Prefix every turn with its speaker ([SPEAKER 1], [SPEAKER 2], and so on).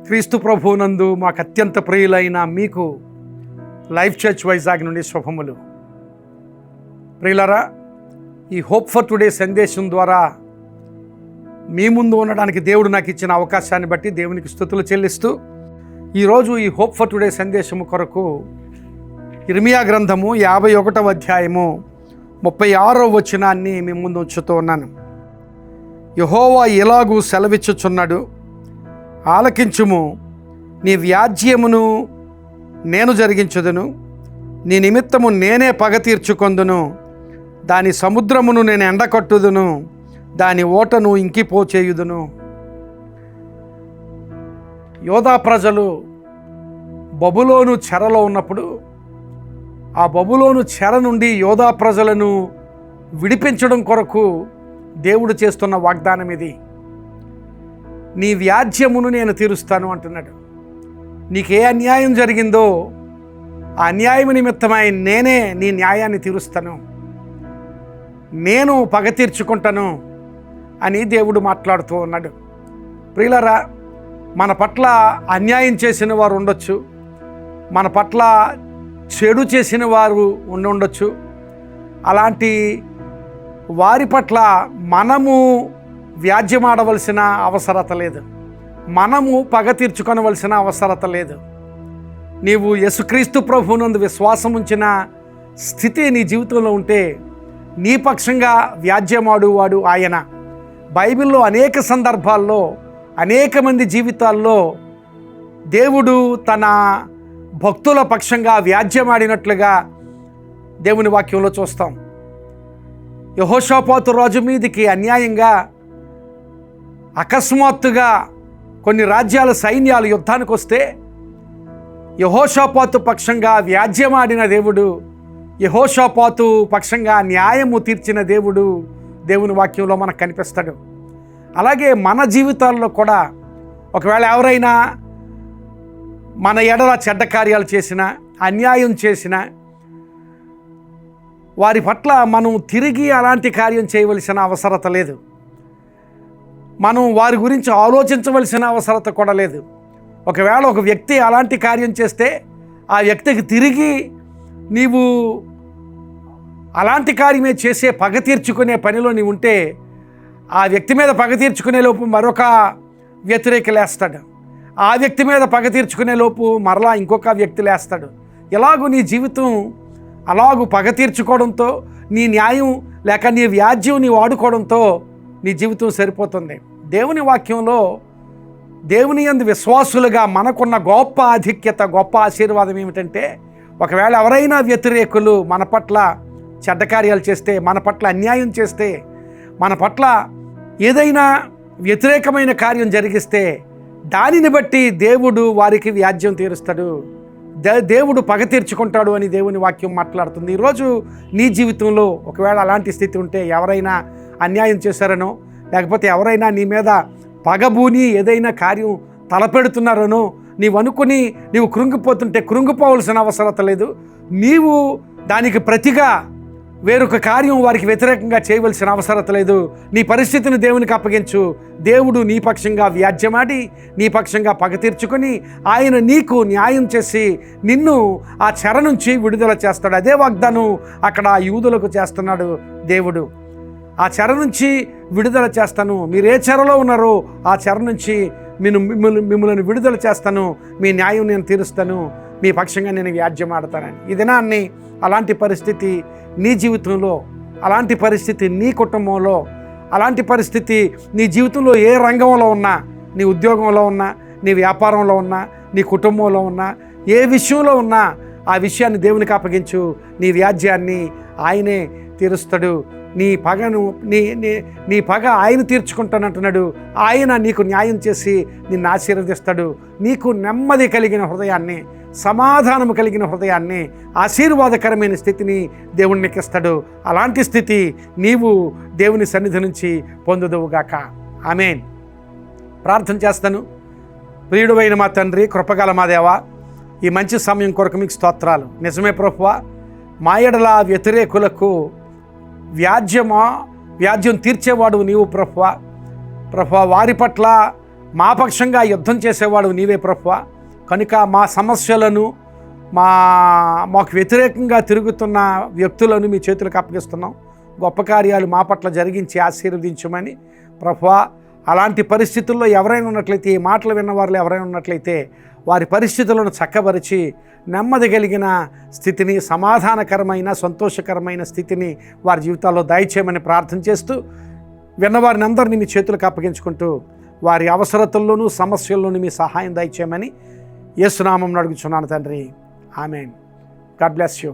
[SPEAKER 1] క్రీస్తు ప్రభువునందు మాకు అత్యంత ప్రియులైన మీకు లైఫ్ చర్చ్ వైజాగ్ నుండి శుభములు. ప్రియులరా, ఈ హోప్ ఫర్ టుడే సందేశం ద్వారా మీ ముందు ఉండడానికి దేవుడు నాకు ఇచ్చిన అవకాశాన్ని బట్టి దేవునికి స్తుతులు చెల్లిస్తూ, ఈరోజు ఈ హోప్ ఫర్ టుడే సందేశము కొరకు ఇర్మియా గ్రంథము 51వ అధ్యాయము 36వ వచనాన్ని మీ ముందు ఉంచుతూ ఉన్నాను. యెహోవా ఇలాగూ సెలవిచ్చుచున్నాడు, ఆలకించుము, నీ వ్యాజ్యమును నేను జరిగించుదును, నీ నిమిత్తము నేనే పగ తీర్చుకొందును, దాని సముద్రమును నేను ఎండకట్టుదును, దాని ఓటను ఇంకిపోచేయుదును. యోధా ప్రజలు బబులోను చెరలో ఉన్నప్పుడు ఆ బబులోను చెర నుండి యోధా ప్రజలను విడిపించడం కొరకు దేవుడు చేస్తున్న వాగ్దానం ఇది. నీ వ్యాజ్యమును నేను తీరుస్తాను అంటున్నాడు. నీకే అన్యాయం జరిగిందో ఆ అన్యాయం నిమిత్తమై నేనే నీ న్యాయాన్ని తీరుస్తాను, నేను పగ తీర్చుకుంటాను అని దేవుడు మాట్లాడుతూ ఉన్నాడు. ప్రియులరా, మన పట్ల అన్యాయం చేసిన వారు ఉండొచ్చు, మన పట్ల చెడు చేసిన వారు ఉండొచ్చు. అలాంటి వారి పట్ల మనము వ్యాజ్యమాడవలసిన అవసరత లేదు, మనము పగ తీర్చుకొనవలసిన అవసరత లేదు. నీవు యేసుక్రీస్తు ప్రభువునందు విశ్వాసం ఉంచిన స్థితి నీ జీవితంలో ఉంటే నీ పక్షంగా వ్యాజ్యమాడువాడు ఆయన. బైబిల్లో అనేక సందర్భాల్లో అనేక మంది జీవితాల్లో దేవుడు తన భక్తుల పక్షంగా వ్యాజ్యమాడినట్లుగా దేవుని వాక్యంలో చూస్తాం. యెహోషాపాతు రాజు మీదికి అన్యాయంగా అకస్మాత్తుగా కొన్ని రాజ్యాల సైన్యాలు యుద్ధానికి వస్తే యెహోషాపాతు పక్షంగా వ్యాజ్యమాడిన దేవుడు, యెహోషాపాతు పక్షంగా న్యాయము తీర్చిన దేవుడు దేవుని వాక్యంలో మనకు కనిపిస్తాడు. అలాగే మన జీవితాల్లో కూడా ఒకవేళ ఎవరైనా మన ఎడల చెడ్డ కార్యాలు చేసినా, అన్యాయం చేసినా, వారి పట్ల మనం తిరిగి అలాంటి కార్యం చేయవలసిన అవసరత లేదు, మనం వారి గురించి ఆలోచించవలసిన అవసరత కూడా లేదు. ఒకవేళ ఒక వ్యక్తి అలాంటి కార్యం చేస్తే ఆ వ్యక్తికి తిరిగి నీవు అలాంటి కార్యమే చేసే పగ తీర్చుకునే పనిలో నీవు ఉంటే ఆ వ్యక్తి మీద పగ తీర్చుకునే లోపు మరొక వ్యతిరేకి లేస్తాడు, ఆ వ్యక్తి మీద పగ తీర్చుకునే లోపు మరలా ఇంకొక వ్యక్తి లేస్తాడు. ఇలాగూ నీ జీవితం అలాగూ పగ తీర్చుకోవడంతో, నీ న్యాయం లేక నీ వ్యాజ్యం నీ వాడుకోవడంతో నీ జీవితం సరిపోతుంది. దేవుని వాక్యంలో దేవుని యందు విశ్వాసులుగా మనకున్న గొప్ప ఆధిక్యత, గొప్ప ఆశీర్వాదం ఏమిటంటే, ఒకవేళ ఎవరైనా వ్యతిరేకులు మన పట్ల చెడ్డ కార్యాలు చేస్తే, మన పట్ల అన్యాయం చేస్తే, మన పట్ల ఏదైనా వ్యతిరేకమైన కార్యం జరిగిస్తే దానిని బట్టి దేవుడు వారికి వ్యాజ్యం తీరుస్తాడు, దేవుడు పగ తీర్చుకుంటాడు అని దేవుని వాక్యం మాట్లాడుతుంది. ఈరోజు నీ జీవితంలో ఒకవేళ అలాంటి స్థితి ఉంటే, ఎవరైనా అన్యాయం చేశారనో, లేకపోతే ఎవరైనా నీ మీద పగబూని ఏదైనా కార్యం తలపెడుతున్నారనో నీవు అనుకుని నీవు కృంగిపోతుంటే కృంగిపోవలసిన అవసరత లేదు. నీవు దానికి ప్రతిగా వేరొక కార్యం వారికి వ్యతిరేకంగా చేయవలసిన అవసరత లేదు. నీ పరిస్థితిని దేవునికి అప్పగించు. దేవుడు నీ పక్షంగా వ్యాజ్యమాడి నీ పక్షంగా పగ తీర్చుకొని ఆయన నీకు న్యాయం చేసి నిన్ను ఆ చెర నుంచి విడుదల చేస్తాడు. అదే వాగ్దానం అక్కడ యూదులకు చేస్తున్నాడు దేవుడు. ఆ చెర నుంచి విడుదల చేస్తాను, మీరు ఏ చెరలో ఉన్నారో ఆ చెర నుంచి మిమ్మల్ని విడుదల చేస్తాను, మీ న్యాయం నేను తీరుస్తాను, మీ పక్షంగా నేను వ్యాజ్యమాడతానని. ఈ దినాన్ని అలాంటి పరిస్థితి నీ జీవితంలో, అలాంటి పరిస్థితి నీ కుటుంబంలో, అలాంటి పరిస్థితి నీ జీవితంలో ఏ రంగంలో ఉన్నా, నీ ఉద్యోగంలో ఉన్నా, నీ వ్యాపారంలో ఉన్నా, నీ కుటుంబంలో ఉన్నా, ఏ విషయంలో ఉన్నా ఆ విషయాన్ని దేవునికి అప్పగించు. నీ వ్యాజ్యాన్ని ఆయనే తీరుస్తాడు. నీ పగను నీ పగ ఆయన తీర్చుకుంటానంటున్నాడు. ఆయన నీకు న్యాయం చేసి నిన్ను ఆశీర్వదిస్తాడు. నీకు నెమ్మది కలిగిన హృదయాన్ని, సమాధానము కలిగిన హృదయాన్ని, ఆశీర్వాదకరమైన స్థితిని దేవుడు నీకు ఇస్తాడు. అలాంటి స్థితి నీవు దేవుని సన్నిధి నుంచి పొందుదువుగాక. ఆమేన్. ప్రార్థన చేస్తాను. ప్రియుడైన మా తండ్రి, కృపగల మా దేవా, ఈ మంచి సమయం కొరకు మీకు స్తోత్రాలు. నిజమే ప్రభువా, మా ఎడల వ్యతిరేకులకు వ్యాజ్యం తీర్చేవాడు నీవు ప్రభువా. వారి పట్ల మా పక్షంగా యుద్ధం చేసేవాడు నీవే ప్రభువా. కనుక మా సమస్యలను, మాకు వ్యతిరేకంగా తిరుగుతున్న వ్యక్తులను మీ చేతులకు అప్పగిస్తున్నాం. గొప్ప కార్యాలు మా పట్ల జరిగించి ఆశీర్వదించమని ప్రభువా. అలాంటి పరిస్థితుల్లో ఎవరైనా ఉన్నట్లయితే, ఈ మాటలు విన్నవారు ఎవరైనా ఉన్నట్లయితే వారి పరిస్థితులను చక్కబరిచి నెమ్మది కలిగిన స్థితిని, సమాధానకరమైన సంతోషకరమైన స్థితిని వారి జీవితాల్లో దయచేయమని ప్రార్థన చేస్తూ, విన్నవారిని అందరినీ మీ చేతులకు అప్పగించుకుంటూ వారి అవసరతల్లోనూ సమస్యల్లోనూ మీ సహాయం దయచేయమని యేసు నామమున అడుగుచున్నాను తండ్రి. ఆమేన్. God bless you.